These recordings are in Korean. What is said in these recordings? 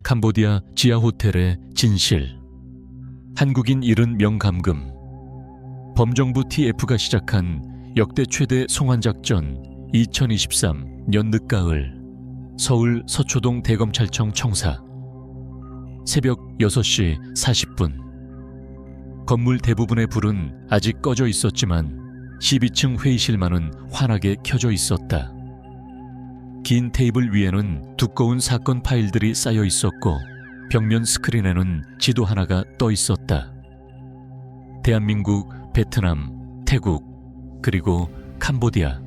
캄보디아 지하 호텔의 진실. 한국인 70명 감금. 범정부 TF가 시작한 역대 최대 송환작전 2023년 늦가을. 서울 서초동 대검찰청 청사. 새벽 6시 40분. 건물 대부분의 불은 아직 꺼져 있었지만 12층 회의실만은 환하게 켜져 있었다. 긴 테이블 위에는 두꺼운 사건 파일들이 쌓여 있었고 벽면 스크린에는 지도 하나가 떠 있었다. 대한민국, 베트남, 태국, 그리고 캄보디아.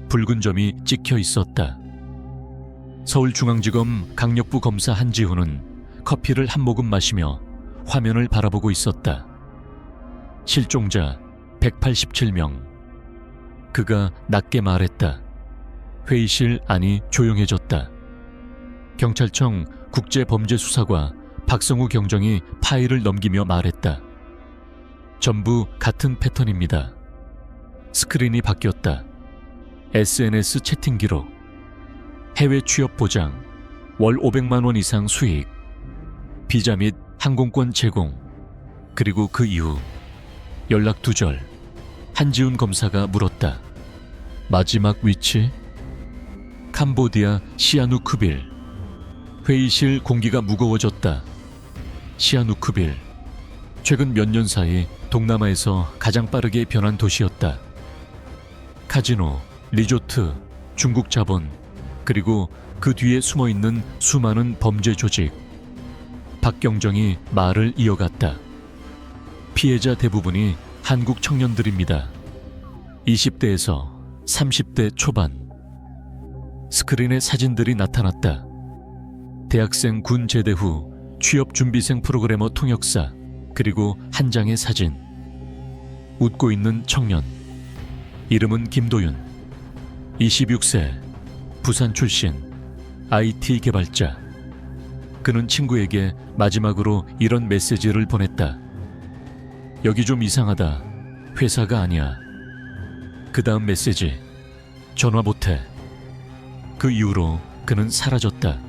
붉은 점이 찍혀 있었다. 서울중앙지검 강력부 검사 한지훈은 커피를 한 모금 마시며 화면을 바라보고 있었다. 실종자 187명. 그가 낮게 말했다. 회의실 안이 조용해졌다. 경찰청 국제범죄수사과 박성우 경정이 파일을 넘기며 말했다. 전부 같은 패턴입니다. 스크린이 바뀌었다. SNS 채팅 기록, 해외 취업 보장, 월 500만 원 이상 수익, 비자 및 항공권 제공, 그리고 그 이후 연락 두절. 한지훈 검사가 물었다. 마지막 위치? 캄보디아 시아누크빌. 회의실 공기가 무거워졌다. 시아누크빌. 최근 몇 년 사이 동남아에서 가장 빠르게 변한 도시였다. 카지노, 리조트, 중국 자본, 그리고 그 뒤에 숨어있는 수많은 범죄 조직. 박경정이 말을 이어갔다. 피해자 대부분이 한국 청년들입니다. 20대에서 30대 초반. 스크린에 사진들이 나타났다. 대학생 군 제대 후 취업준비생 프로그래머 통역사, 그리고 한 장의 사진. 웃고 있는 청년. 이름은 김도윤. 26세. 부산 출신. IT 개발자. 그는 친구에게 마지막으로 이런 메시지를 보냈다. 여기 좀 이상하다. 회사가 아니야. 그 다음 메시지. 전화 못해. 그 이후로 그는 사라졌다.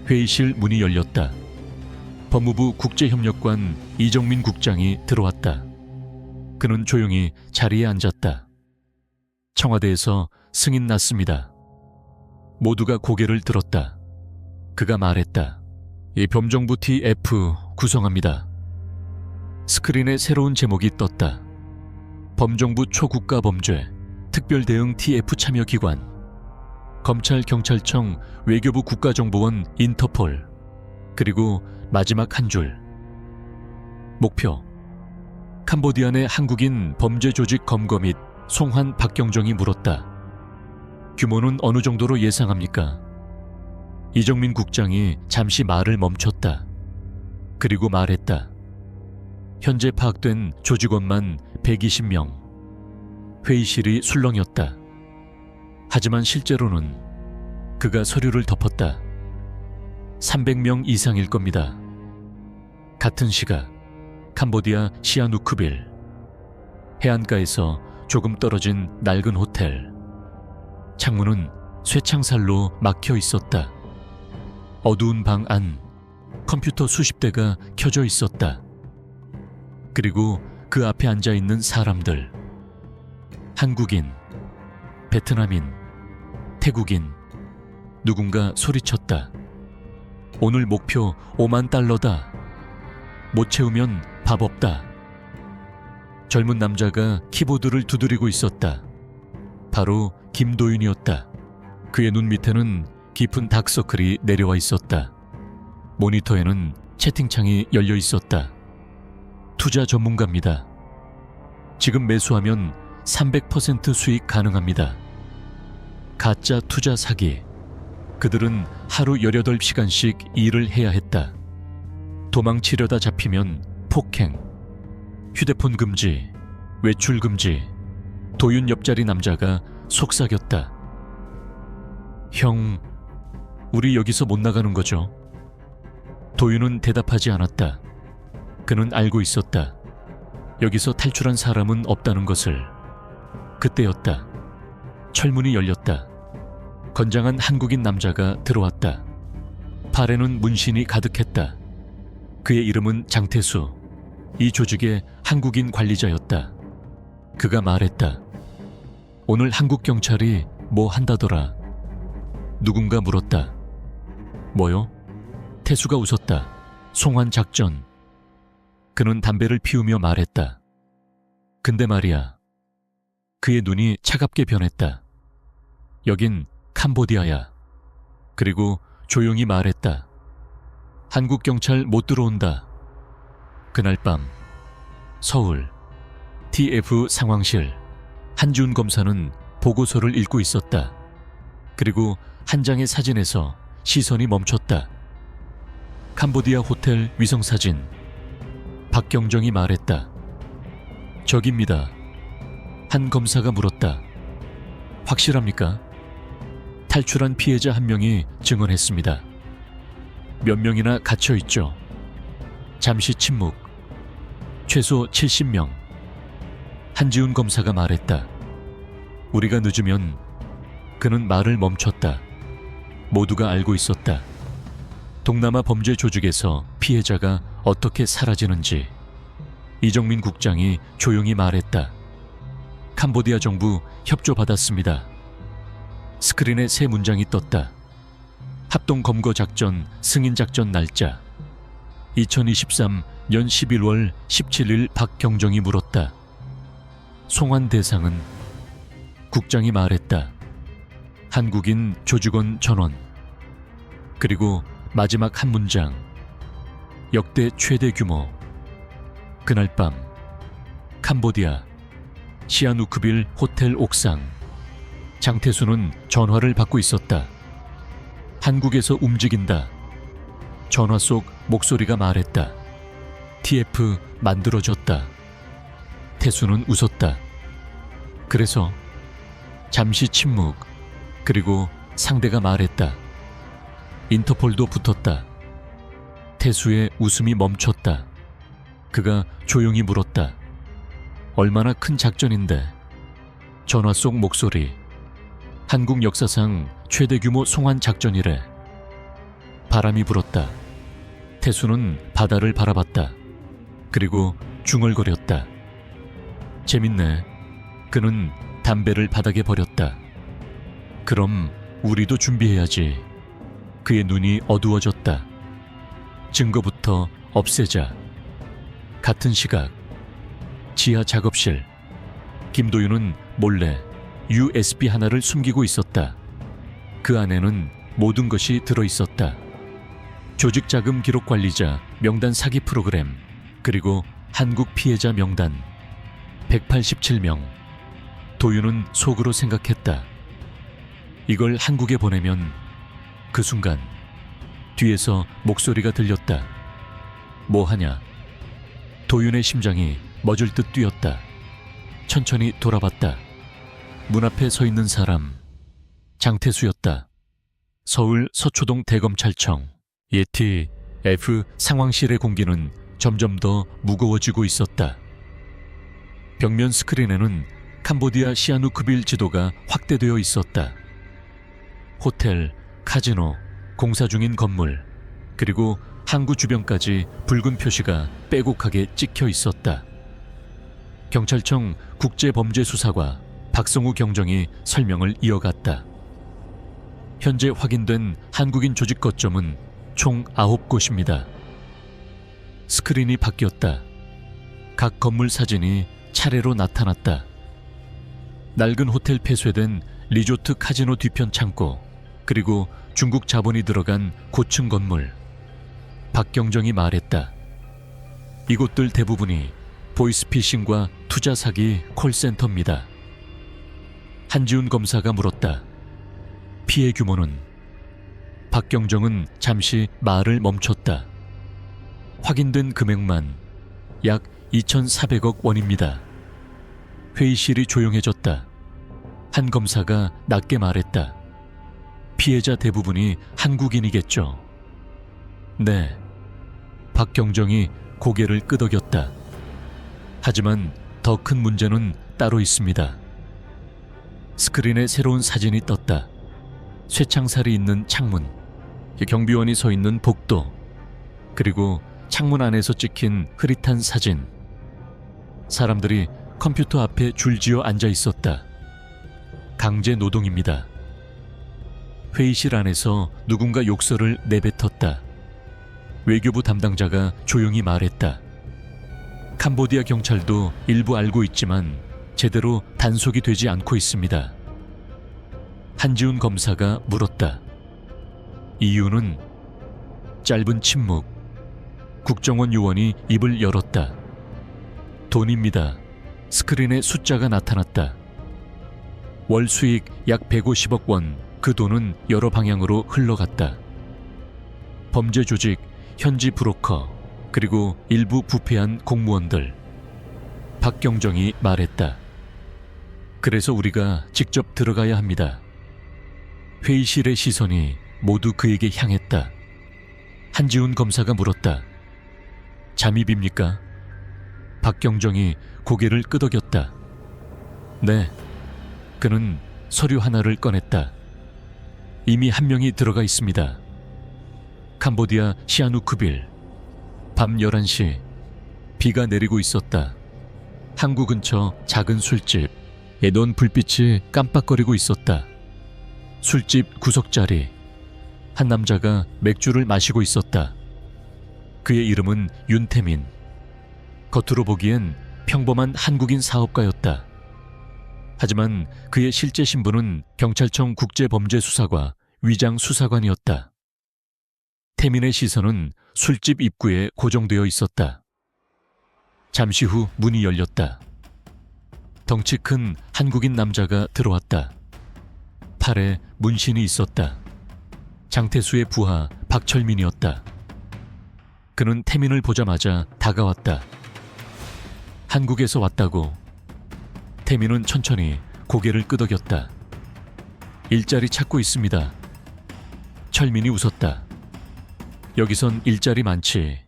회의실 문이 열렸다. 법무부 국제협력관 이정민 국장이 들어왔다. 그는 조용히 자리에 앉았다. 청와대에서 승인 났습니다. 모두가 고개를 들었다. 그가 말했다. 이 범정부 TF 구성합니다. 스크린에 새로운 제목이 떴다. 범정부 초국가 범죄 특별대응 TF 참여기관. 검찰, 경찰청, 외교부 국가정보원, 인터폴. 그리고 마지막 한 줄. 목표. 캄보디아 내 한국인 범죄 조직 검거 및 송환. 박경정이 물었다. 규모는 어느 정도로 예상합니까? 이정민 국장이 잠시 말을 멈췄다. 그리고 말했다. 현재 파악된 조직원만 120명. 회의실이 술렁였다. 하지만 실제로는. 그가 서류를 덮었다. 300명 이상일 겁니다. 같은 시각 캄보디아 시아누크빌. 해안가에서 조금 떨어진 낡은 호텔. 창문은 쇠창살로 막혀 있었다. 어두운 방 안 컴퓨터 수십 대가 켜져 있었다. 그리고 그 앞에 앉아있는 사람들. 한국인, 베트남인, 태국인. 누군가 소리쳤다. 오늘 목표 5만 달러다. 못 채우면 밥 없다. 젊은 남자가 키보드를 두드리고 있었다. 바로 김도윤이었다. 그의 눈 밑에는 깊은 다크서클이 내려와 있었다. 모니터에는 채팅창이 열려 있었다. 투자 전문가입니다. 지금 매수하면 300% 수익 가능합니다. 가짜 투자 사기. 그들은 하루 18시간씩 일을 해야 했다. 도망치려다 잡히면 폭행, 휴대폰 금지, 외출 금지. 도윤 옆자리 남자가 속삭였다. 형, 우리 여기서 못 나가는 거죠? 도윤은 대답하지 않았다. 그는 알고 있었다. 여기서 탈출한 사람은 없다는 것을. 그때였다. 철문이 열렸다. 건장한 한국인 남자가 들어왔다. 팔에는 문신이 가득했다. 그의 이름은 장태수. 이 조직의 한국인 관리자였다. 그가 말했다. 오늘 한국 경찰이 뭐 한다더라. 누군가 물었다. 뭐요? 태수가 웃었다. 송환 작전. 그는 담배를 피우며 말했다. 근데 말이야. 그의 눈이 차갑게 변했다. 여긴 캄보디아야. 그리고 조용히 말했다. 한국 경찰 못 들어온다. 그날 밤 서울 TF 상황실 한지훈 검사는 보고서를 읽고 있었다. 그리고 한 장의 사진에서 시선이 멈췄다. 캄보디아 호텔 위성사진. 박경정이 말했다. 저깁니다. 한 검사가 물었다. 확실합니까? 탈출한 피해자 한 명이 증언했습니다. 몇 명이나 갇혀있죠. 잠시 침묵. 최소 70명. 한지훈 검사가 말했다. 우리가 늦으면. 그는 말을 멈췄다. 모두가 알고 있었다. 동남아 범죄 조직에서 피해자가 어떻게 사라지는지. 이정민 국장이 조용히 말했다. 캄보디아 정부 협조받았습니다. 스크린에 세 문장이 떴다. 합동검거작전 승인작전 날짜. 2023년 11월 17일 박경정이 물었다. 송환 대상은? 국장이 말했다. 한국인 조직원 전원. 그리고 마지막 한 문장. 역대 최대 규모. 그날 밤 캄보디아 시아누크빌 호텔 옥상. 장태수는 전화를 받고 있었다. 한국에서 움직인다. 전화 속 목소리가 말했다. TF 만들어졌다. 태수는 웃었다. 그래서 잠시 침묵. 그리고 상대가 말했다. 인터폴도 붙었다. 태수의 웃음이 멈췄다. 그가 조용히 물었다. 얼마나 큰 작전인데? 전화 속 목소리. 한국 역사상 최대 규모 송환 작전이래. 바람이 불었다. 태수는 바다를 바라봤다. 그리고 중얼거렸다. 재밌네. 그는 담배를 바닥에 버렸다. 그럼 우리도 준비해야지. 그의 눈이 어두워졌다. 증거부터 없애자. 같은 시각 지하 작업실. 김도윤은 몰래 USB 하나를 숨기고 있었다. 그 안에는 모든 것이 들어있었다. 조직 자금 기록 관리자 명단 사기 프로그램, 그리고 한국 피해자 명단 187명. 도윤은 속으로 생각했다. 이걸 한국에 보내면. 그 순간 뒤에서 목소리가 들렸다. 뭐 하냐? 도윤의 심장이 멎을 듯 뛰었다. 천천히 돌아봤다. 문 앞에 서 있는 사람. 장태수였다. 서울 서초동 대검찰청 예티 F 상황실의 공기는 점점 더 무거워지고 있었다. 벽면 스크린에는 캄보디아 시아누크빌 지도가 확대되어 있었다. 호텔, 카지노, 공사 중인 건물, 그리고 항구 주변까지 붉은 표시가 빼곡하게 찍혀 있었다. 경찰청 국제범죄수사과 박성우 경정이 설명을 이어갔다. 현재 확인된 한국인 조직 거점은 총 9곳입니다. 스크린이 바뀌었다. 각 건물 사진이 차례로 나타났다. 낡은 호텔 폐쇄된 리조트 카지노 뒤편 창고, 그리고 중국 자본이 들어간 고층 건물. 박경정이 말했다. 이곳들 대부분이 보이스피싱과 투자 사기 콜센터입니다. 한지훈 검사가 물었다. 피해 규모는? 박경정은 잠시 말을 멈췄다. 확인된 금액만 약 2,400억 원입니다. 회의실이 조용해졌다. 한 검사가 낮게 말했다. 피해자 대부분이 한국인이겠죠. 네. 박경정이 고개를 끄덕였다. 하지만 더 큰 문제는 따로 있습니다. 스크린에 새로운 사진이 떴다. 쇠창살이 있는 창문. 경비원이 서 있는 복도, 그리고 창문 안에서 찍힌 흐릿한 사진. 사람들이 컴퓨터 앞에 줄지어 앉아 있었다. 강제 노동입니다. 회의실 안에서 누군가 욕설을 내뱉었다. 외교부 담당자가 조용히 말했다. 캄보디아 경찰도 일부 알고 있지만 제대로 단속이 되지 않고 있습니다. 한지훈 검사가 물었다. 이유는? 짧은 침묵. 국정원 요원이 입을 열었다. 돈입니다. 스크린에 숫자가 나타났다. 월 수익 약 150억 원. 그 돈은 여러 방향으로 흘러갔다. 범죄 조직, 현지 브로커, 그리고 일부 부패한 공무원들. 박경정이 말했다. 그래서 우리가 직접 들어가야 합니다. 회의실의 시선이 모두 그에게 향했다. 한지훈 검사가 물었다. 잠입입니까? 박경정이 고개를 끄덕였다. 네. 그는 서류 하나를 꺼냈다. 이미 한 명이 들어가 있습니다. 캄보디아 시아누크빌. 밤 11시. 비가 내리고 있었다. 항구 근처 작은 술집. 예던 불빛이 깜빡거리고 있었다. 술집 구석자리. 한 남자가 맥주를 마시고 있었다. 그의 이름은 윤태민. 겉으로 보기엔 평범한 한국인 사업가였다. 하지만 그의 실제 신분은 경찰청 국제범죄수사과 위장수사관이었다. 태민의 시선은 술집 입구에 고정되어 있었다. 잠시 후 문이 열렸다. 덩치 큰 한국인 남자가 들어왔다. 팔에 문신이 있었다. 장태수의 부하 박철민이었다. 그는 태민을 보자마자 다가왔다. 한국에서 왔다고. 태민은 천천히 고개를 끄덕였다. 일자리 찾고 있습니다. 철민이 웃었다. 여기선 일자리 많지.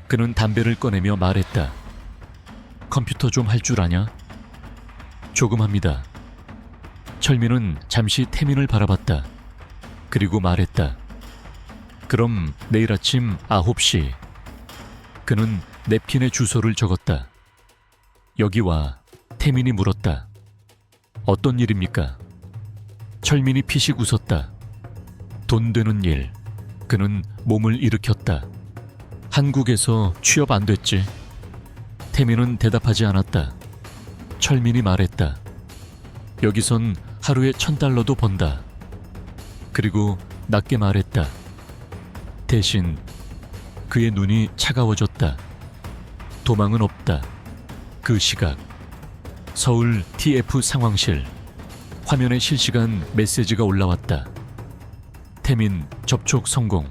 그는 담배를 꺼내며 말했다. 컴퓨터 좀 할 줄 아냐? 조금 합니다. 철민은 잠시 태민을 바라봤다. 그리고 말했다. 그럼 내일 아침 9시. 그는 냅킨에 주소를 적었다. 여기 와. 태민이 물었다. 어떤 일입니까? 철민이 피식 웃었다. 돈 되는 일. 그는 몸을 일으켰다. 한국에서 취업 안 됐지? 태민은 대답하지 않았다. 철민이 말했다. 여기선 하루에 $1,000도 번다. 그리고 낮게 말했다. 대신 그의 눈이 차가워졌다. 도망은 없다. 그 시각 서울 TF 상황실. 화면에 실시간 메시지가 올라왔다. 태민 접촉 성공.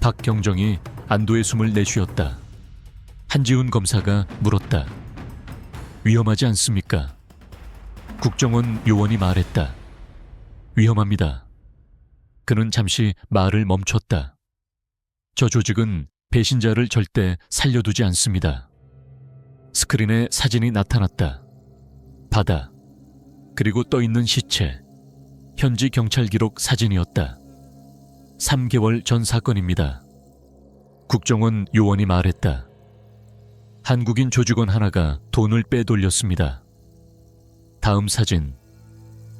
박경정이 안도의 숨을 내쉬었다. 한지훈 검사가 물었다. 위험하지 않습니까? 국정원 요원이 말했다. 위험합니다. 그는 잠시 말을 멈췄다. 저 조직은 배신자를 절대 살려두지 않습니다. 스크린에 사진이 나타났다. 바다, 그리고 떠있는 시체. 현지 경찰 기록 사진이었다. 3개월 전 사건입니다. 국정원 요원이 말했다. 한국인 조직원 하나가 돈을 빼돌렸습니다. 다음 사진.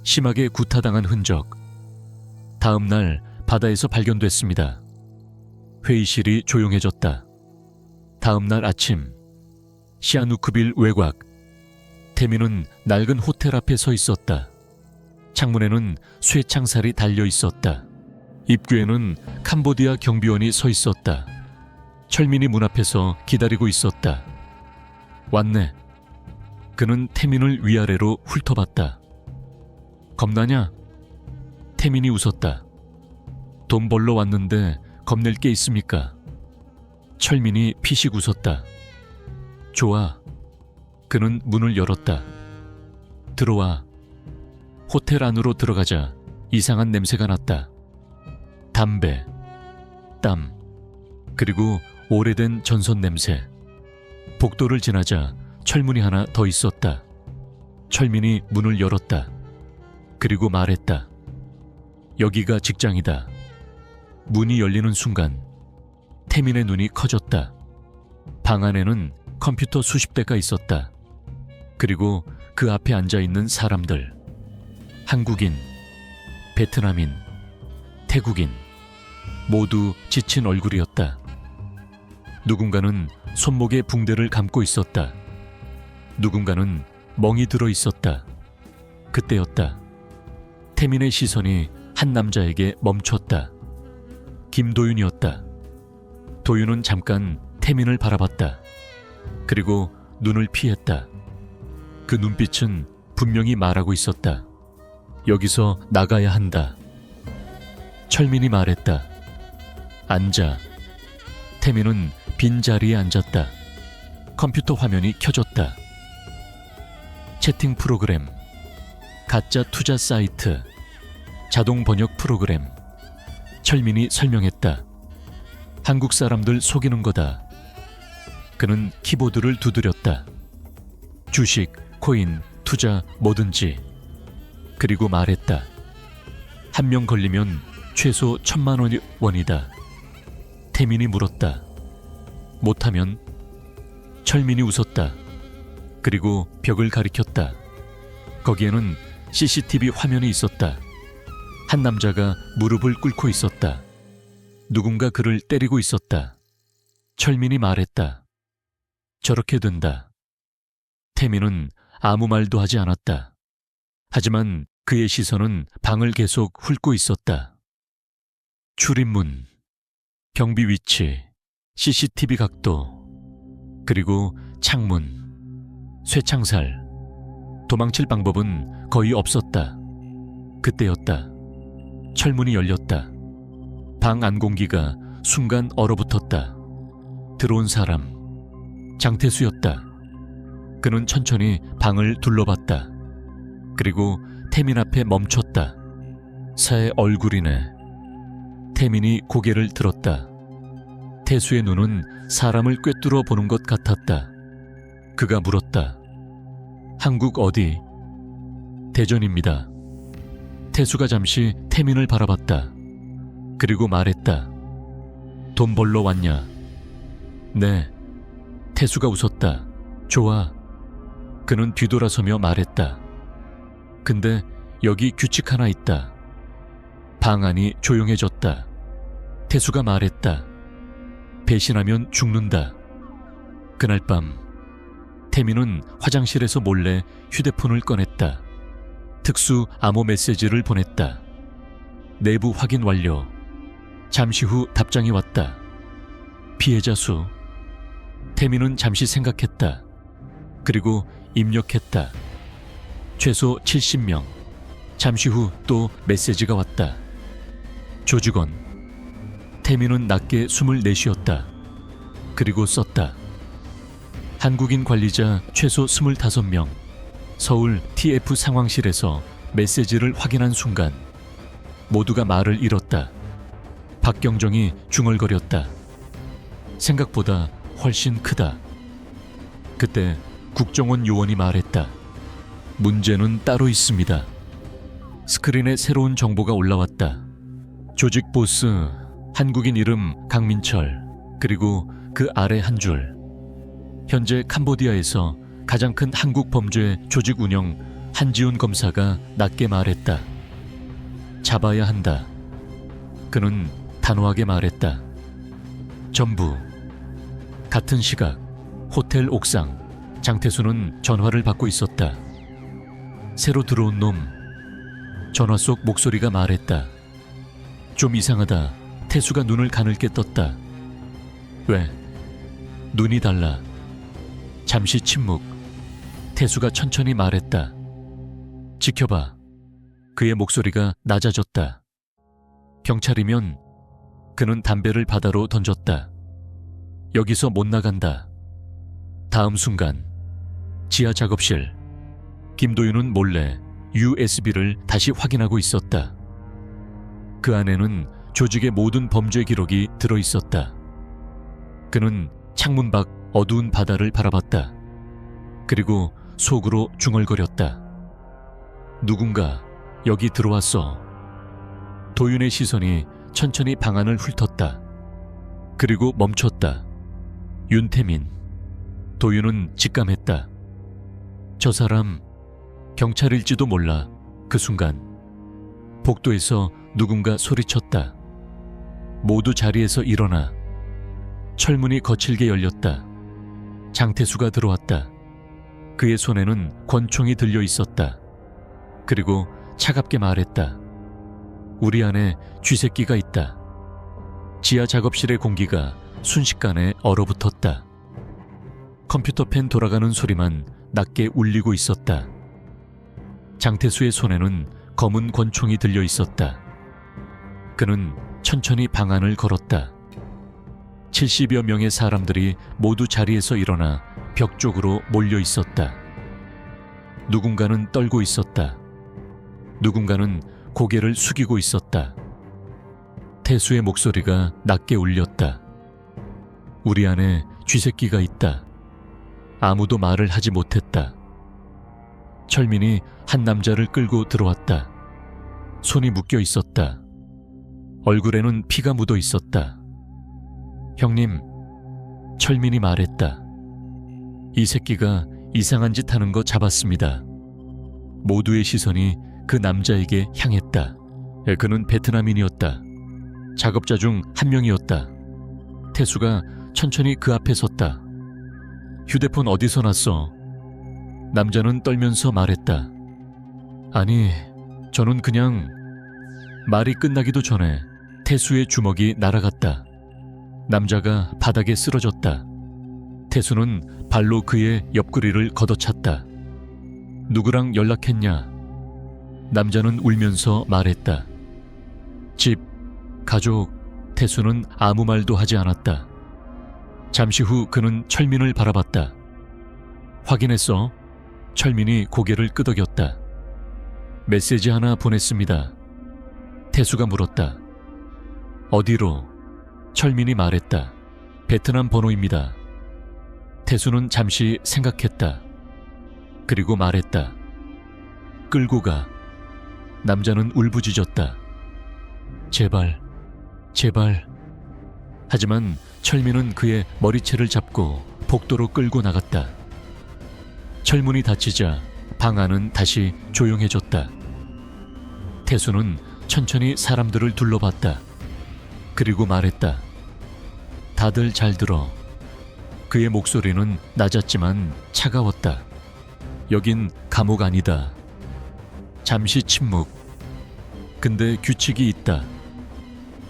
심하게 구타당한 흔적. 다음 날 바다에서 발견됐습니다. 회의실이 조용해졌다. 다음 날 아침. 시아누크빌 외곽. 태민은 낡은 호텔 앞에 서 있었다. 창문에는 쇠창살이 달려 있었다. 입구에는 캄보디아 경비원이 서 있었다. 철민이 문 앞에서 기다리고 있었다. 왔네. 그는 태민을 위아래로 훑어봤다. 겁나냐? 태민이 웃었다. 돈 벌러 왔는데 겁낼 게 있습니까? 철민이 피식 웃었다. 좋아. 그는 문을 열었다. 들어와. 호텔 안으로 들어가자 이상한 냄새가 났다. 담배, 땀, 그리고 오래된 전선 냄새. 복도를 지나자 철문이 하나 더 있었다. 철민이 문을 열었다. 그리고 말했다. 여기가 직장이다. 문이 열리는 순간 태민의 눈이 커졌다. 방 안에는 컴퓨터 수십 대가 있었다. 그리고 그 앞에 앉아있는 사람들. 한국인, 베트남인, 태국인, 모두 지친 얼굴이었다. 누군가는 손목에 붕대를 감고 있었다. 누군가는 멍이 들어 있었다. 그때였다. 태민의 시선이 한 남자에게 멈췄다. 김도윤이었다. 도윤은 잠깐 태민을 바라봤다. 그리고 눈을 피했다. 그 눈빛은 분명히 말하고 있었다. 여기서 나가야 한다. 철민이 말했다. 앉아. 태민은 빈자리에 앉았다. 컴퓨터 화면이 켜졌다. 채팅 프로그램, 가짜 투자 사이트, 자동 번역 프로그램. 철민이 설명했다. 한국 사람들 속이는 거다. 그는 키보드를 두드렸다. 주식, 코인, 투자, 뭐든지. 그리고 말했다. 한 명 걸리면 최소 1,000만 원이다. 태민이 물었다. 못하면? 철민이 웃었다. 그리고 벽을 가리켰다. 거기에는 CCTV 화면이 있었다. 한 남자가 무릎을 꿇고 있었다. 누군가 그를 때리고 있었다. 철민이 말했다. 저렇게 된다. 태민은 아무 말도 하지 않았다. 하지만 그의 시선은 방을 계속 훑고 있었다. 출입문, 경비 위치, CCTV 각도, 그리고 창문, 쇠창살. 도망칠 방법은 거의 없었다. 그때였다. 철문이 열렸다. 방 안 공기가 순간 얼어붙었다. 들어온 사람, 장태수였다. 그는 천천히 방을 둘러봤다. 그리고 태민 앞에 멈췄다. 새 얼굴이네. 태민이 고개를 들었다. 태수의 눈은 사람을 꿰뚫어 보는 것 같았다. 그가 물었다. 한국 어디? 대전입니다. 태수가 잠시 태민을 바라봤다. 그리고 말했다. 돈 벌러 왔냐? 네. 태수가 웃었다. 좋아. 그는 뒤돌아서며 말했다. 근데 여기 규칙 하나 있다. 방 안이 조용해졌다. 태수가 말했다. 배신하면 죽는다. 그날 밤 태민은 화장실에서 몰래 휴대폰을 꺼냈다. 특수 암호 메시지를 보냈다. 내부 확인 완료. 잠시 후 답장이 왔다. 피해자 수. 태민은 잠시 생각했다. 그리고 입력했다. 최소 70명. 잠시 후 또 메시지가 왔다. 조직원. 태민은 낮게 숨을 내쉬었다. 그리고 썼다. 한국인 관리자 최소 25명. 서울 TF 상황실에서 메시지를 확인한 순간 모두가 말을 잃었다. 박경정이 중얼거렸다. 생각보다 훨씬 크다. 그때 국정원 요원이 말했다. 문제는 따로 있습니다. 스크린에 새로운 정보가 올라왔다. 조직 보스, 한국인 이름 강민철, 그리고 그 아래 한 줄. 현재 캄보디아에서 가장 큰 한국 범죄 조직 운영 한지훈 검사가 낮게 말했다. 잡아야 한다. 그는 단호하게 말했다. 전부. 같은 시각 호텔 옥상 장태수는 전화를 받고 있었다. 새로 들어온 놈. 전화 속 목소리가 말했다. 좀 이상하다. 태수가 눈을 가늘게 떴다. 왜? 눈이 달라. 잠시 침묵. 태수가 천천히 말했다. 지켜봐. 그의 목소리가 낮아졌다. 경찰이면. 그는 담배를 바다로 던졌다. 여기서 못 나간다. 다음 순간 지하 작업실. 김도윤은 몰래 USB를 다시 확인하고 있었다. 그 안에는 조직의 모든 범죄 기록이 들어있었다. 그는 창문 밖 어두운 바다를 바라봤다. 그리고 속으로 중얼거렸다. 누군가 여기 들어왔어. 도윤의 시선이 천천히 방안을 훑었다. 그리고 멈췄다. 윤태민. 도윤은 직감했다. 저 사람 경찰일지도 몰라. 그 순간 복도에서 누군가 소리쳤다. 모두 자리에서 일어나. 철문이 거칠게 열렸다. 장태수가 들어왔다. 그의 손에는 권총이 들려 있었다. 그리고 차갑게 말했다. 우리 안에 쥐새끼가 있다. 지하 작업실의 공기가 순식간에 얼어붙었다. 컴퓨터 펜 돌아가는 소리만 낮게 울리고 있었다. 장태수의 손에는 검은 권총이 들려 있었다. 그는 천천히 방안을 걸었다. 70여 명의 사람들이 모두 자리에서 일어나 벽 쪽으로 몰려 있었다. 누군가는 떨고 있었다. 누군가는 고개를 숙이고 있었다. 태수의 목소리가 낮게 울렸다. 우리 안에 쥐새끼가 있다. 아무도 말을 하지 못했다. 철민이 한 남자를 끌고 들어왔다. 손이 묶여 있었다. 얼굴에는 피가 묻어 있었다. 형님, 철민이 말했다. 이 새끼가 이상한 짓 하는 거 잡았습니다. 모두의 시선이 그 남자에게 향했다. 그는 베트남인이었다. 작업자 중 한 명이었다. 태수가 천천히 그 앞에 섰다. 휴대폰 어디서 났어? 남자는 떨면서 말했다. 아니, 저는 그냥... 말이 끝나기도 전에 태수의 주먹이 날아갔다. 남자가 바닥에 쓰러졌다. 태수는 발로 그의 옆구리를 걷어찼다. 누구랑 연락했냐? 남자는 울면서 말했다. 집, 가족. 태수는 아무 말도 하지 않았다. 잠시 후 그는 철민을 바라봤다. 확인했어? 철민이 고개를 끄덕였다. 메시지 하나 보냈습니다. 태수가 물었다. 어디로? 철민이 말했다. 베트남 번호입니다. 태수는 잠시 생각했다. 그리고 말했다. 끌고 가. 남자는 울부짖었다. 제발, 제발. 하지만 철민은 그의 머리채를 잡고 복도로 끌고 나갔다. 철문이 닫히자 방 안은 다시 조용해졌다. 태수는 천천히 사람들을 둘러봤다. 그리고 말했다. 다들 잘 들어. 그의 목소리는 낮았지만 차가웠다. 여긴 감옥 아니다. 잠시 침묵. 근데 규칙이 있다.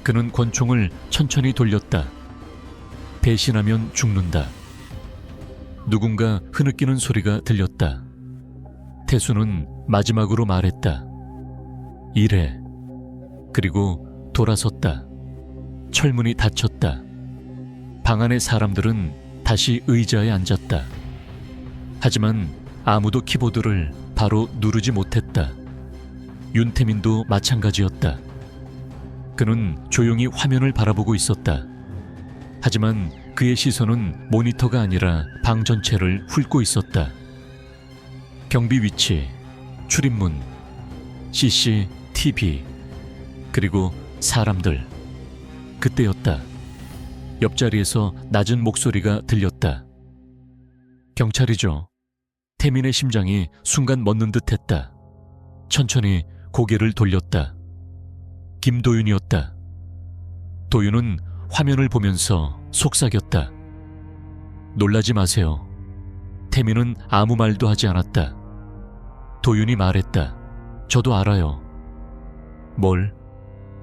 그는 권총을 천천히 돌렸다. 배신하면 죽는다. 누군가 흐느끼는 소리가 들렸다. 태수는 마지막으로 말했다. 이래. 그리고 돌아섰다. 철문이 닫혔다. 방 안의 사람들은 다시 의자에 앉았다. 하지만 아무도 키보드를 바로 누르지 못했다. 윤태민도 마찬가지였다. 그는 조용히 화면을 바라보고 있었다. 하지만 그의 시선은 모니터가 아니라 방 전체를 훑고 있었다. 경비 위치, 출입문, CCTV, 그리고 사람들. 그때였다. 옆자리에서 낮은 목소리가 들렸다. 경찰이죠. 태민의 심장이 순간 멎는 듯했다. 천천히 고개를 돌렸다. 김도윤이었다. 도윤은 화면을 보면서 속삭였다. 놀라지 마세요. 태민은 아무 말도 하지 않았다. 도윤이 말했다. 저도 알아요. 뭘?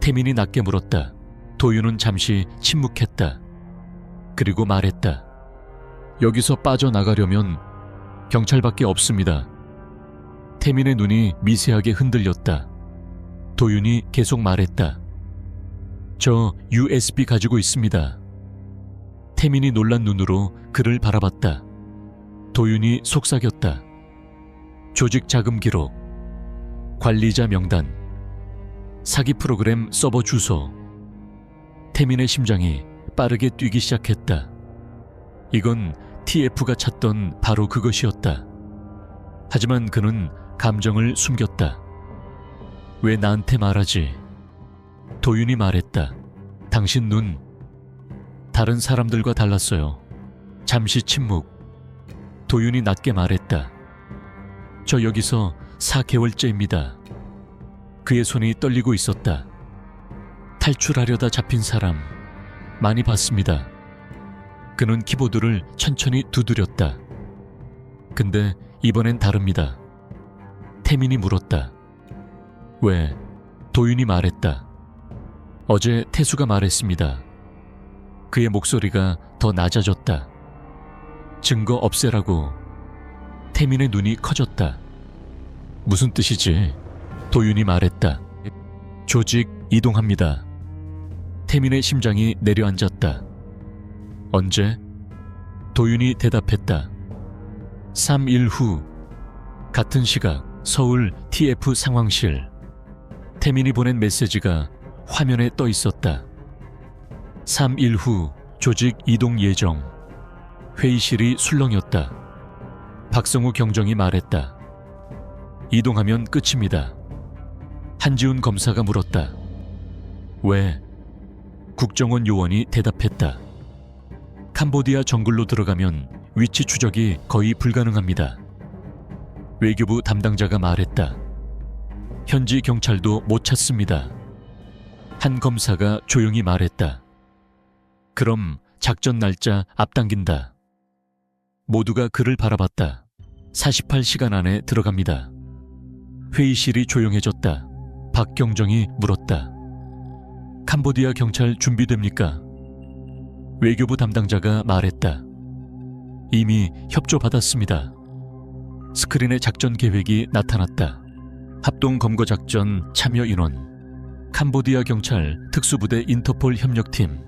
태민이 낮게 물었다. 도윤은 잠시 침묵했다. 그리고 말했다. 여기서 빠져나가려면 경찰밖에 없습니다. 태민의 눈이 미세하게 흔들렸다. 도윤이 계속 말했다. 저 USB 가지고 있습니다. 태민이 놀란 눈으로 그를 바라봤다. 도윤이 속삭였다. 조직 자금 기록, 관리자 명단, 사기 프로그램 서버 주소. 태민의 심장이 빠르게 뛰기 시작했다. 이건 TF가 찾던 바로 그것이었다. 하지만 그는 감정을 숨겼다. 왜 나한테 말하지? 도윤이 말했다. 당신 눈 다른 사람들과 달랐어요. 잠시 침묵. 도윤이 낮게 말했다. 저 여기서 4개월째입니다. 그의 손이 떨리고 있었다. 탈출하려다 잡힌 사람 많이 봤습니다. 그는 키보드를 천천히 두드렸다. 근데 이번엔 다릅니다. 태민이 물었다. 왜? 도윤이 말했다. 어제 태수가 말했습니다. 그의 목소리가 더 낮아졌다. 증거 없애라고. 태민의 눈이 커졌다. 무슨 뜻이지? 도윤이 말했다. 조직 이동합니다. 태민의 심장이 내려앉았다. 언제? 도윤이 대답했다. 3일 후 같은 시각 서울 TF 상황실. 태민이 보낸 메시지가 화면에 떠 있었다. 3일 후 조직 이동 예정. 회의실이 술렁였다. 박성우 경정이 말했다. 이동하면 끝입니다. 한지훈 검사가 물었다. 왜? 국정원 요원이 대답했다. 캄보디아 정글로 들어가면 위치 추적이 거의 불가능합니다. 외교부 담당자가 말했다. 현지 경찰도 못 찾습니다. 한 검사가 조용히 말했다. 그럼 작전 날짜 앞당긴다. 모두가 그를 바라봤다. 48시간 안에 들어갑니다. 회의실이 조용해졌다. 박경정이 물었다. 캄보디아 경찰 준비됩니까? 외교부 담당자가 말했다. 이미 협조받았습니다. 스크린에 작전 계획이 나타났다. 합동 검거 작전 참여 인원, 캄보디아 경찰 특수부대 인터폴 협력팀,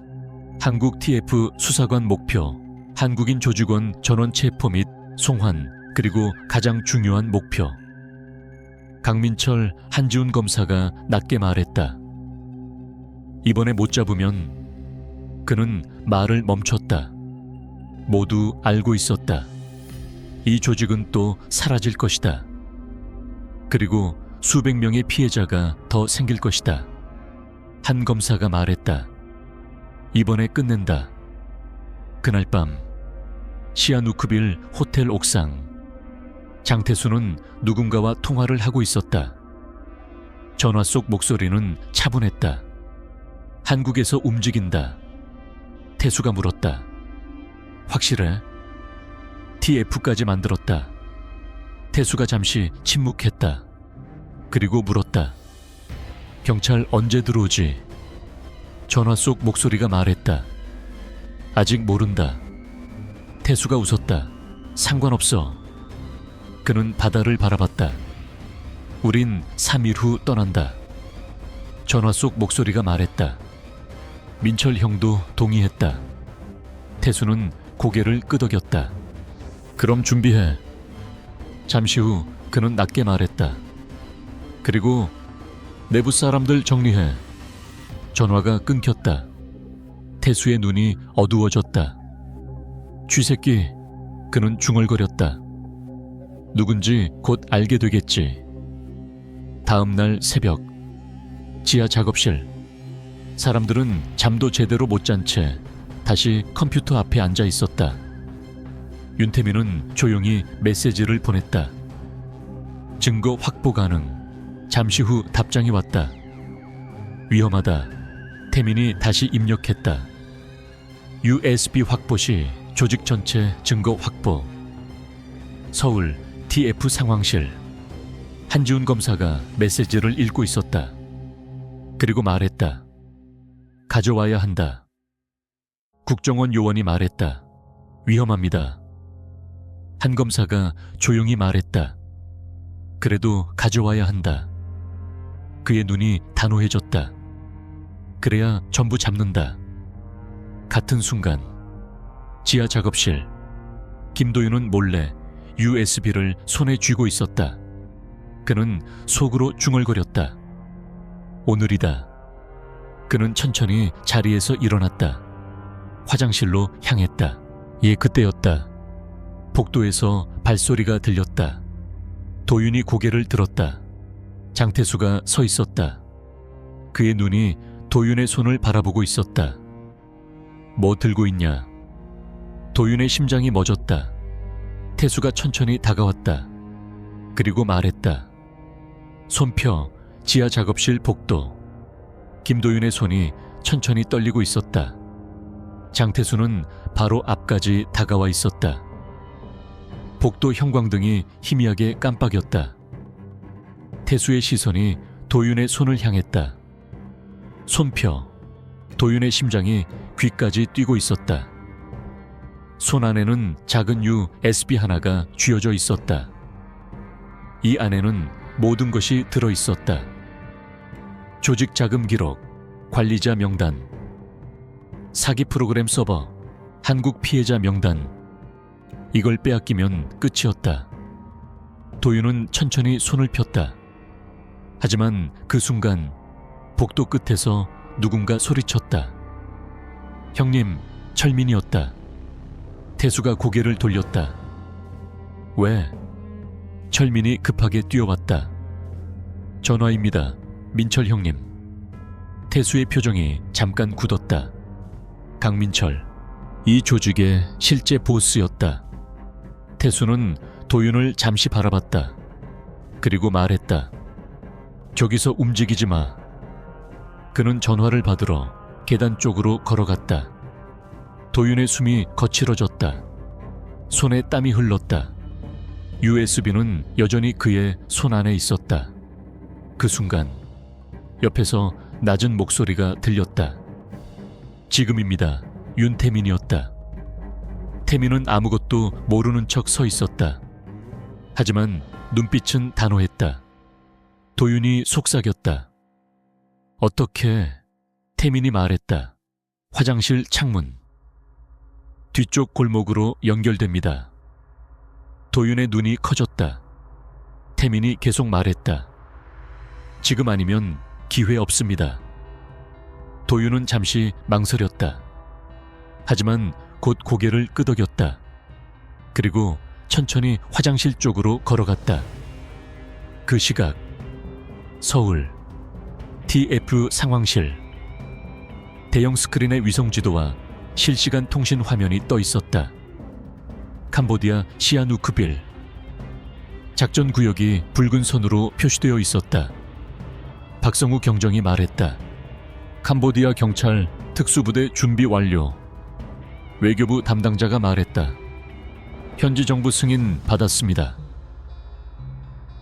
한국 TF 수사관 목표, 한국인 조직원 전원 체포 및 송환, 그리고 가장 중요한 목표. 강민철, 한지훈 검사가 낮게 말했다. 이번에 못 잡으면. 그는 말을 멈췄다. 모두 알고 있었다. 이 조직은 또 사라질 것이다. 그리고 수백 명의 피해자가 더 생길 것이다. 한 검사가 말했다. 이번에 끝낸다. 그날 밤 시아누크빌 호텔 옥상. 장태수는 누군가와 통화를 하고 있었다. 전화 속 목소리는 차분했다. 한국에서 움직인다. 태수가 물었다. 확실해? TF까지 만들었다. 태수가 잠시 침묵했다. 그리고 물었다. 경찰 언제 들어오지? 전화 속 목소리가 말했다. 아직 모른다. 태수가 웃었다. 상관없어. 그는 바다를 바라봤다. 우린 3일 후 떠난다. 전화 속 목소리가 말했다. 민철 형도 동의했다. 태수는 고개를 끄덕였다. 그럼 준비해. 잠시 후 그는 낮게 말했다. 그리고 내부 사람들 정리해. 전화가 끊겼다. 태수의 눈이 어두워졌다. 쥐새끼. 그는 중얼거렸다. 누군지 곧 알게 되겠지. 다음 날 새벽 지하 작업실. 사람들은 잠도 제대로 못 잔 채 다시 컴퓨터 앞에 앉아 있었다. 윤태민은 조용히 메시지를 보냈다. 증거 확보 가능. 잠시 후 답장이 왔다. 위험하다. 태민이 다시 입력했다. USB 확보 시 조직 전체 증거 확보. 서울 TF 상황실. 한지훈 검사가 메시지를 읽고 있었다. 그리고 말했다. 가져와야 한다. 국정원 요원이 말했다. 위험합니다. 한 검사가 조용히 말했다. 그래도 가져와야 한다. 그의 눈이 단호해졌다. 그래야 전부 잡는다. 같은 순간 지하 작업실. 김도윤은 몰래 USB를 손에 쥐고 있었다. 그는 속으로 중얼거렸다. 오늘이다. 그는 천천히 자리에서 일어났다. 화장실로 향했다. 예, 그때였다. 복도에서 발소리가 들렸다. 도윤이 고개를 들었다. 장태수가 서 있었다. 그의 눈이 도윤의 손을 바라보고 있었다. 뭐 들고 있냐? 도윤의 심장이 멎었다. 태수가 천천히 다가왔다. 그리고 말했다. 손 펴. 지하 작업실 복도. 김도윤의 손이 천천히 떨리고 있었다. 장태수는 바로 앞까지 다가와 있었다. 복도 형광등이 희미하게 깜빡였다. 태수의 시선이 도윤의 손을 향했다. 손 펴. 도윤의 심장이 귀까지 뛰고 있었다. 손 안에는 작은 USB 하나가 쥐어져 있었다. 이 안에는 모든 것이 들어 있었다. 조직 자금 기록, 관리자 명단, 사기 프로그램 서버, 한국 피해자 명단. 이걸 빼앗기면 끝이었다. 도윤은 천천히 손을 폈다. 하지만 그 순간 복도 끝에서 누군가 소리쳤다. 형님, 철민이었다. 태수가 고개를 돌렸다. 왜? 철민이 급하게 뛰어왔다. 전화입니다. 민철 형님. 태수의 표정이 잠깐 굳었다. 강민철, 이 조직의 실제 보스였다. 태수는 도윤을 잠시 바라봤다. 그리고 말했다. 저기서 움직이지 마. 그는 전화를 받으러 계단 쪽으로 걸어갔다. 도윤의 숨이 거칠어졌다. 손에 땀이 흘렀다. USB는 여전히 그의 손 안에 있었다. 그 순간 옆에서 낮은 목소리가 들렸다. 지금입니다. 윤태민이었다. 태민은 아무것도 모르는 척 서 있었다. 하지만 눈빛은 단호했다. 도윤이 속삭였다. 어떻게? 태민이 말했다. 화장실 창문. 뒤쪽 골목으로 연결됩니다. 도윤의 눈이 커졌다. 태민이 계속 말했다. 지금 아니면 기회 없습니다. 도윤은 잠시 망설였다. 하지만 곧 고개를 끄덕였다. 그리고 천천히 화장실 쪽으로 걸어갔다. 그 시각 서울 TF 상황실. 대형 스크린의 위성지도와 실시간 통신 화면이 떠 있었다. 캄보디아 시아누크빌. 작전 구역이 붉은 선으로 표시되어 있었다. 박성우 경정이 말했다. 캄보디아 경찰 특수부대 준비 완료. 외교부 담당자가 말했다. 현지 정부 승인 받았습니다.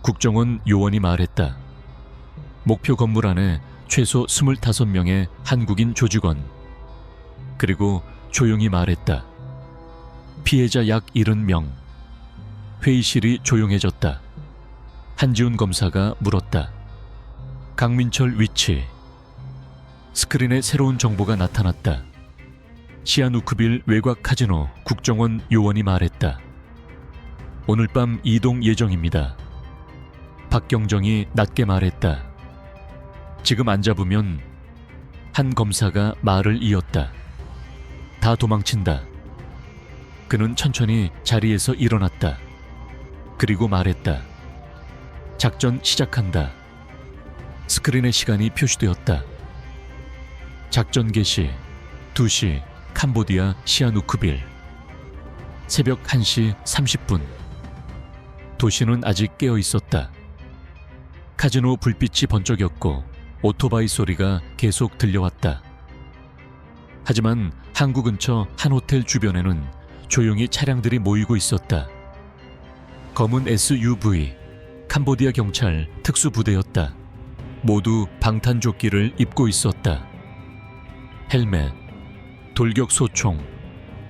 국정원 요원이 말했다. 목표 건물 안에 최소 25명의 한국인 조직원. 그리고 조용히 말했다. 피해자 약 70명. 회의실이 조용해졌다. 한지훈 검사가 물었다. 강민철 위치. 스크린에 새로운 정보가 나타났다. 시아누크빌 외곽 카지노 국정원 요원이 말했다. 오늘 밤 이동 예정입니다. 박경정이 낮게 말했다. 지금 안 잡으면. 한 검사가 말을 이었다. 다 도망친다. 그는 천천히 자리에서 일어났다. 그리고 말했다. 작전 시작한다. 스크린에 시간이 표시되었다. 작전 개시 2시 캄보디아 시아누크빌. 새벽 1시 30분. 도시는 아직 깨어 있었다. 카지노 불빛이 번쩍였고 오토바이 소리가 계속 들려왔다. 하지만 항구 근처 한 호텔 주변에는 조용히 차량들이 모이고 있었다. 검은 SUV, 캄보디아 경찰 특수부대였다. 모두 방탄조끼를 입고 있었다. 헬멧, 돌격 소총.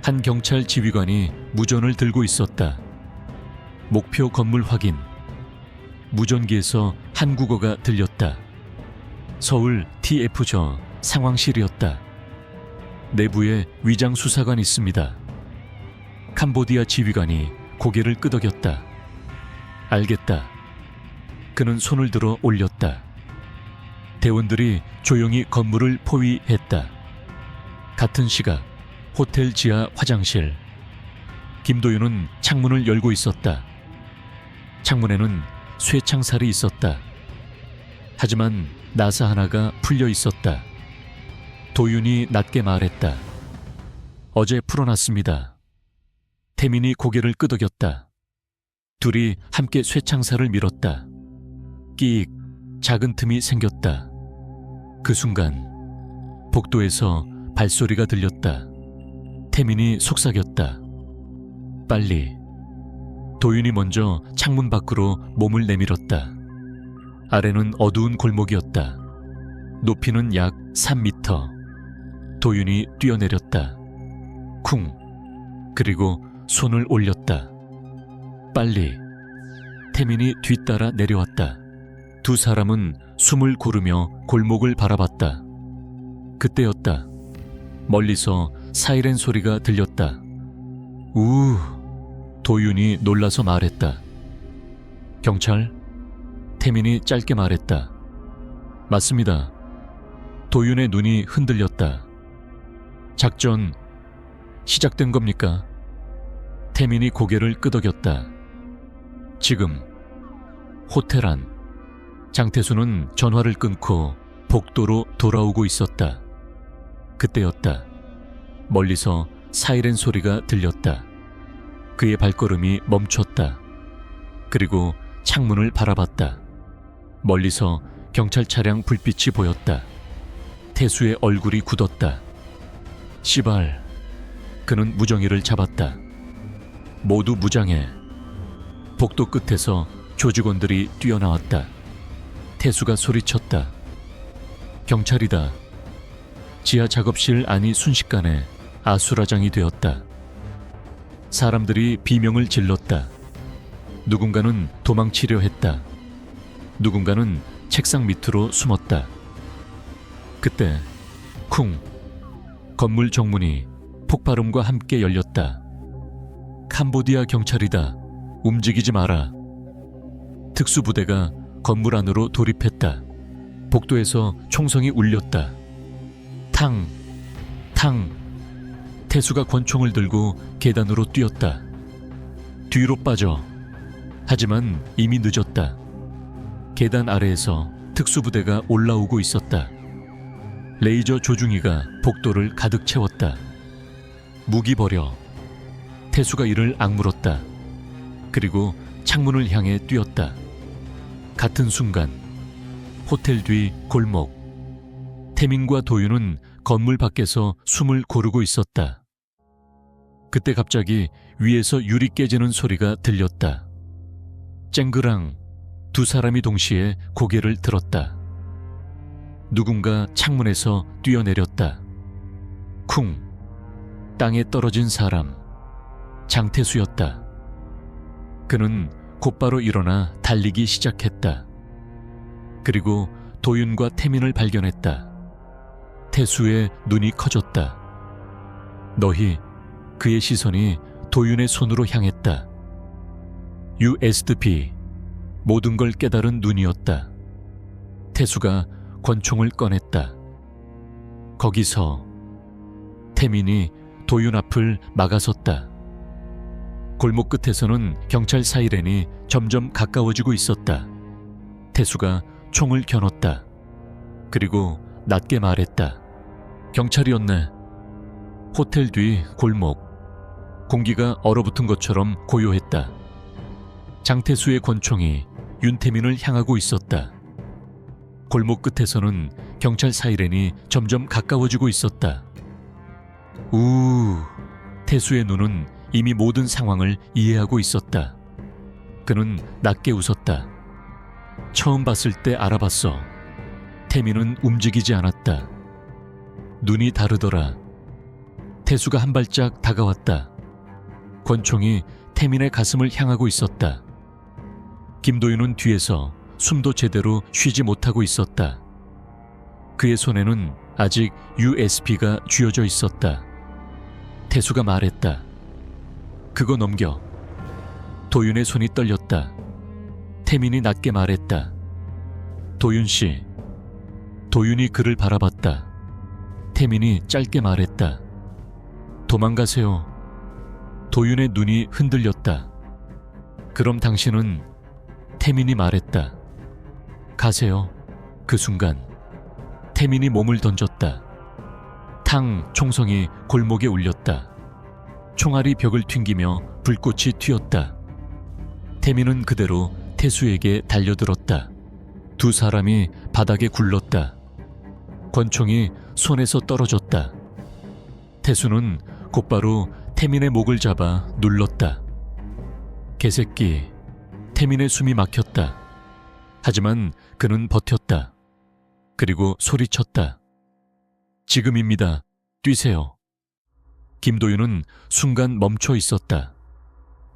한 경찰 지휘관이 무전을 들고 있었다. 목표 건물 확인. 무전기에서 한국어가 들렸다. 서울 TF저 상황실이었다. 내부에 위장 수사관 있습니다. 캄보디아 지휘관이 고개를 끄덕였다. 알겠다. 그는 손을 들어 올렸다. 대원들이 조용히 건물을 포위했다. 같은 시각 호텔 지하 화장실. 김도윤은 창문을 열고 있었다. 창문에는 쇠창살이 있었다. 하지만 나사 하나가 풀려 있었다. 도윤이 낮게 말했다. 어제 풀어놨습니다. 태민이 고개를 끄덕였다. 둘이 함께 쇠창살을 밀었다. 끼익 작은 틈이 생겼다. 그 순간 복도에서 발소리가 들렸다. 태민이 속삭였다. 빨리. 도윤이 먼저 창문 밖으로 몸을 내밀었다. 아래는 어두운 골목이었다. 높이는 약 3m. 도윤이 뛰어내렸다. 쿵. 그리고 손을 올렸다. 빨리. 태민이 뒤따라 내려왔다. 두 사람은 숨을 고르며 골목을 바라봤다. 그때였다. 멀리서 사이렌 소리가 들렸다. 우. 도윤이 놀라서 말했다. 경찰? 태민이 짧게 말했다. 맞습니다. 도윤의 눈이 흔들렸다. 작전 시작된 겁니까? 태민이 고개를 끄덕였다. 지금 호텔 안. 장태수는 전화를 끊고 복도로 돌아오고 있었다. 그때였다. 멀리서 사이렌 소리가 들렸다. 그의 발걸음이 멈췄다. 그리고 창문을 바라봤다. 멀리서 경찰 차량 불빛이 보였다. 태수의 얼굴이 굳었다. 시발. 그는 무정이를 잡았다. 모두 무장해. 복도 끝에서 조직원들이 뛰어나왔다. 태수가 소리쳤다. 경찰이다. 지하 작업실 안이 순식간에 아수라장이 되었다. 사람들이 비명을 질렀다. 누군가는 도망치려 했다. 누군가는 책상 밑으로 숨었다. 그때 쿵. 건물 정문이 폭발음과 함께 열렸다. 캄보디아 경찰이다. 움직이지 마라. 특수부대가 건물 안으로 돌입했다. 복도에서 총성이 울렸다. 탕, 탕. 태수가 권총을 들고 계단으로 뛰었다. 뒤로 빠져. 하지만 이미 늦었다. 계단 아래에서 특수부대가 올라오고 있었다. 레이저 조중이가 복도를 가득 채웠다. 무기 버려. 태수가 이를 악물었다. 그리고 창문을 향해 뛰었다. 같은 순간 호텔 뒤 골목. 태민과 도윤은 건물 밖에서 숨을 고르고 있었다. 그때 갑자기 위에서 유리 깨지는 소리가 들렸다. 쨍그랑. 두 사람이 동시에 고개를 들었다. 누군가 창문에서 뛰어내렸다. 쿵. 땅에 떨어진 사람. 장태수였다. 그는 곧바로 일어나 달리기 시작했다. 그리고 도윤과 태민을 발견했다. 태수의 눈이 커졌다. 너희. 그의 시선이 도윤의 손으로 향했다. USP. 모든 걸 깨달은 눈이었다. 태수가 권총을 꺼냈다. 거기서 태민이 도윤 앞을 막아섰다. 골목 끝에서는 경찰 사이렌이 점점 가까워지고 있었다. 태수가 총을 겨눴다. 그리고 낮게 말했다. 경찰이었네. 호텔 뒤 골목. 공기가 얼어붙은 것처럼 고요했다. 장태수의 권총이 윤태민을 향하고 있었다. 골목 끝에서는 경찰 사이렌이 점점 가까워지고 있었다. 우. 태수의 눈은 이미 모든 상황을 이해하고 있었다. 그는 낮게 웃었다. 처음 봤을 때 알아봤어. 태민은 움직이지 않았다. 눈이 다르더라. 태수가 한 발짝 다가왔다. 권총이 태민의 가슴을 향하고 있었다. 김도윤은 뒤에서 숨도 제대로 쉬지 못하고 있었다. 그의 손에는 아직 USB가 쥐어져 있었다. 태수가 말했다. 그거 넘겨. 도윤의 손이 떨렸다. 태민이 낮게 말했다. 도윤씨. 도윤이 그를 바라봤다. 태민이 짧게 말했다. 도망가세요. 도윤의 눈이 흔들렸다. 그럼 당신은. 태민이 말했다. 가세요. 그 순간 태민이 몸을 던졌다. 창 총성이 골목에 울렸다. 총알이 벽을 튕기며 불꽃이 튀었다. 태민은 그대로 태수에게 달려들었다. 두 사람이 바닥에 굴렀다. 권총이 손에서 떨어졌다. 태수는 곧바로 태민의 목을 잡아 눌렀다. 개새끼. 태민의 숨이 막혔다. 하지만 그는 버텼다. 그리고 소리쳤다. 지금입니다. 뛰세요. 김도윤은 순간 멈춰 있었다.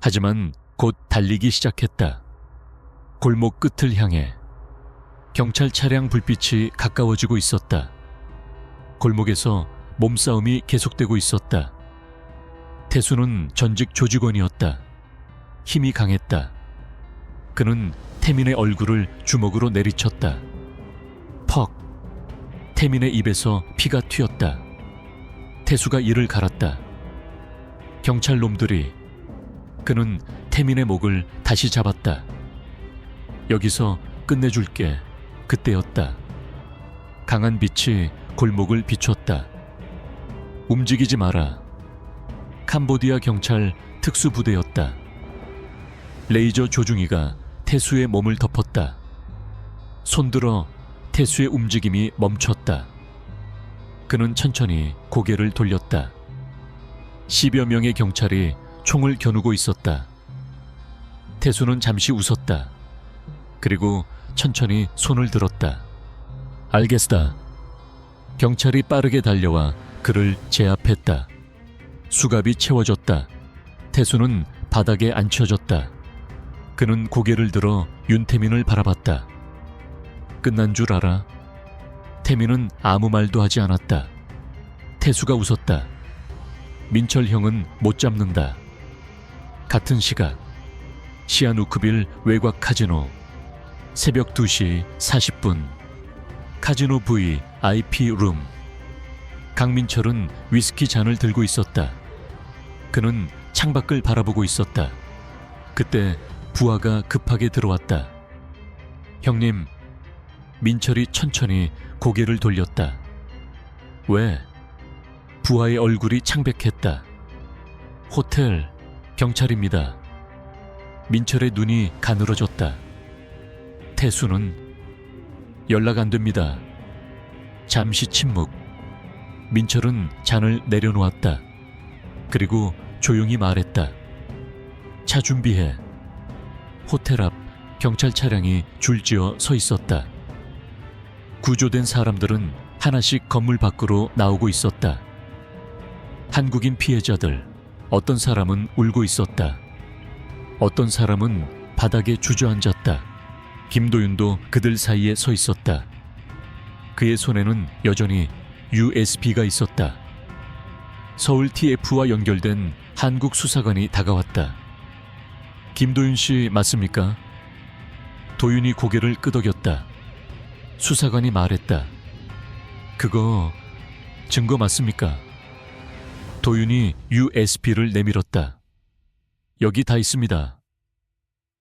하지만 곧 달리기 시작했다. 골목 끝을 향해. 경찰 차량 불빛이 가까워지고 있었다. 골목에서 몸싸움이 계속되고 있었다. 태수는 전직 조직원이었다. 힘이 강했다. 그는 태민의 얼굴을 주먹으로 내리쳤다. 퍽! 태민의 입에서 피가 튀었다. 태수가 이를 갈았다. 경찰 놈들이. 그는 태민의 목을 다시 잡았다. 여기서 끝내줄게. 그때였다. 강한 빛이 골목을 비췄다. 움직이지 마라. 캄보디아 경찰 특수부대였다. 레이저 조중이가 태수의 몸을 덮었다. 손들어 태수의 움직임이 멈췄다. 그는 천천히 고개를 돌렸다. 10여 명의 경찰이 총을 겨누고 있었다. 태수는 잠시 웃었다. 그리고 천천히 손을 들었다. 알겠다. 경찰이 빠르게 달려와 그를 제압했다. 수갑이 채워졌다. 태수는 바닥에 앉혀졌다. 그는 고개를 들어 윤태민을 바라봤다. 끝난 줄 알아? 태민은 아무 말도 하지 않았다. 태수가 웃었다. 민철 형은 못 잡는다. 같은 시각 시아누크빌 외곽 카지노. 새벽 2시 40분. 카지노 VIP 룸. 강민철은 위스키 잔을 들고 있었다. 그는 창밖을 바라보고 있었다. 그때 부하가 급하게 들어왔다. 형님. 민철이 천천히 고개를 돌렸다. 왜? 부하의 얼굴이 창백했다. 호텔, 경찰입니다. 민철의 눈이 가늘어졌다. 태수는 연락 안 됩니다. 잠시 침묵. 민철은 잔을 내려놓았다. 그리고 조용히 말했다. 차 준비해. 호텔 앞 경찰 차량이 줄지어 서 있었다. 구조된 사람들은 하나씩 건물 밖으로 나오고 있었다. 한국인 피해자들. 어떤 사람은 울고 있었다. 어떤 사람은 바닥에 주저앉았다. 김도윤도 그들 사이에 서 있었다. 그의 손에는 여전히 USB가 있었다. 서울 TF와 연결된 한국 수사관이 다가왔다. 김도윤 씨 맞습니까? 도윤이 고개를 끄덕였다. 수사관이 말했다. 그거 증거 맞습니까? 도윤이 USB를 내밀었다. 여기 다 있습니다.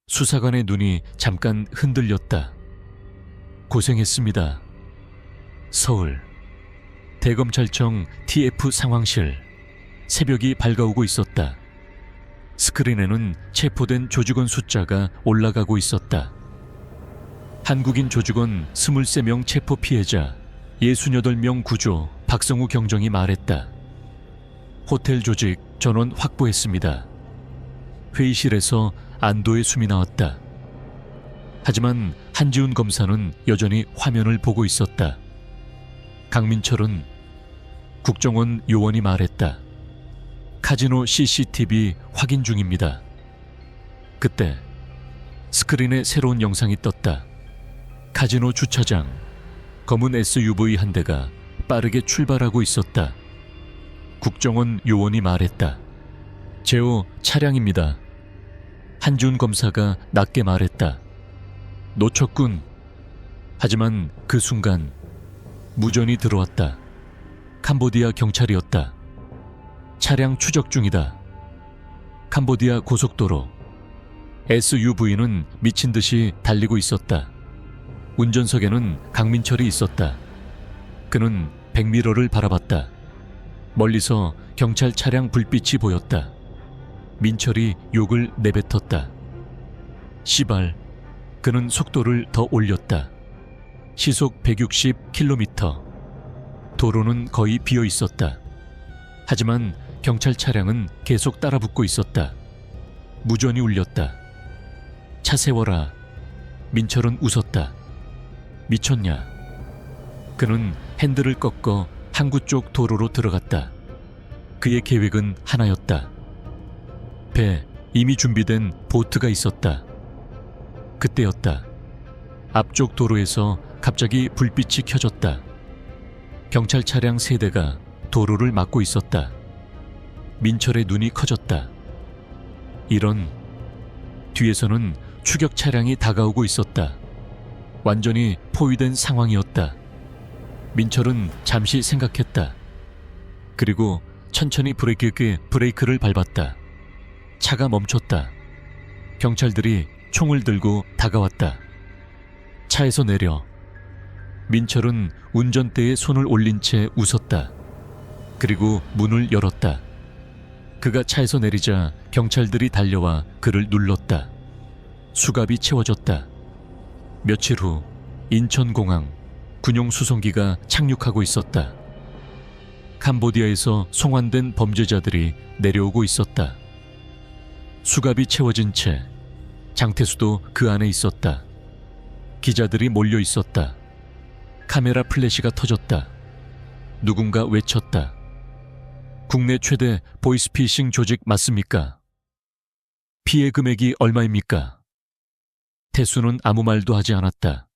수사관의 눈이 잠깐 흔들렸다. 고생했습니다. 서울 대검찰청 TF 상황실. 새벽이 밝아오고 있었다. 스크린에는 체포된 조직원 숫자가 올라가고 있었다. 한국인 조직원 23명 체포 피해자, 68명 구조. 박성우 경정이 말했다. 호텔 조직 전원 확보했습니다. 회의실에서 안도의 숨이 나왔다. 하지만 한지훈 검사는 여전히 화면을 보고 있었다. 강민철은 국정원 요원이 말했다. 카지노 CCTV 확인 중입니다. 그때 스크린에 새로운 영상이 떴다. 카지노 주차장. 검은 SUV 한 대가 빠르게 출발하고 있었다. 국정원 요원이 말했다. 제오 차량입니다. 한지훈 검사가 낮게 말했다. 놓쳤군. 하지만 그 순간 무전이 들어왔다. 캄보디아 경찰이었다. 차량 추적 중이다. 캄보디아 고속도로. SUV는 미친 듯이 달리고 있었다. 운전석에는 강민철이 있었다. 그는 백미러를 바라봤다. 멀리서 경찰 차량 불빛이 보였다. 민철이 욕을 내뱉었다. 시발. 그는 속도를 더 올렸다. 시속 160km. 도로는 거의 비어 있었다. 하지만 경찰 차량은 계속 따라붙고 있었다. 무전이 울렸다. 차 세워라. 민철은 웃었다. 미쳤냐? 그는 핸들을 꺾어 항구 쪽 도로로 들어갔다. 그의 계획은 하나였다. 배에 이미 준비된 보트가 있었다. 그때였다. 앞쪽 도로에서 갑자기 불빛이 켜졌다. 경찰 차량 3대가 도로를 막고 있었다. 민철의 눈이 커졌다. 이런. 뒤에서는 추격 차량이 다가오고 있었다. 완전히 포위된 상황이었다. 민철은 잠시 생각했다. 그리고 천천히 브레이크를 밟았다. 차가 멈췄다. 경찰들이 총을 들고 다가왔다. 차에서 내려. 민철은 운전대에 손을 올린 채 웃었다. 그리고 문을 열었다. 그가 차에서 내리자 경찰들이 달려와 그를 눌렀다. 수갑이 채워졌다. 며칠 후 인천공항 군용 수송기가 착륙하고 있었다. 캄보디아에서 송환된 범죄자들이 내려오고 있었다. 수갑이 채워진 채 장태수도 그 안에 있었다. 기자들이 몰려 있었다. 카메라 플래시가 터졌다. 누군가 외쳤다. 국내 최대 보이스피싱 조직 맞습니까? 피해 금액이 얼마입니까? 태수는 아무 말도 하지 않았다.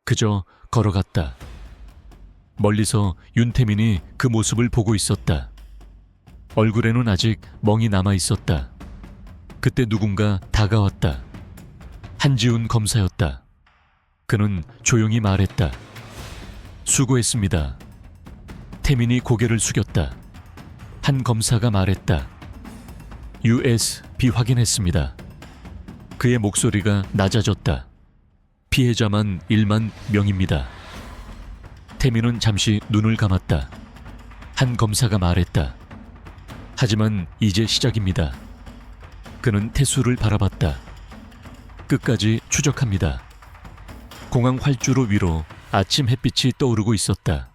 그저 걸어갔다. 멀리서 윤태민이 그 모습을 보고 있었다. 얼굴에는 아직 멍이 남아 있었다. 그때 누군가 다가왔다. 한지훈 검사였다. 그는 조용히 말했다. 수고했습니다. 태민이 고개를 숙였다. 한 검사가 말했다. USB 확인했습니다. 그의 목소리가 낮아졌다. 피해자만 1만 명입니다. 태민은 잠시 눈을 감았다. 한 검사가 말했다. 하지만 이제 시작입니다. 그는 태수를 바라봤다. 끝까지 추적합니다. 공항 활주로 위로 아침 햇빛이 떠오르고 있었다.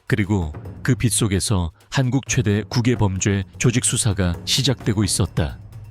그리고 그 빛 속에서 한국 최대 국외 범죄 조직 수사가 시작되고 있었다.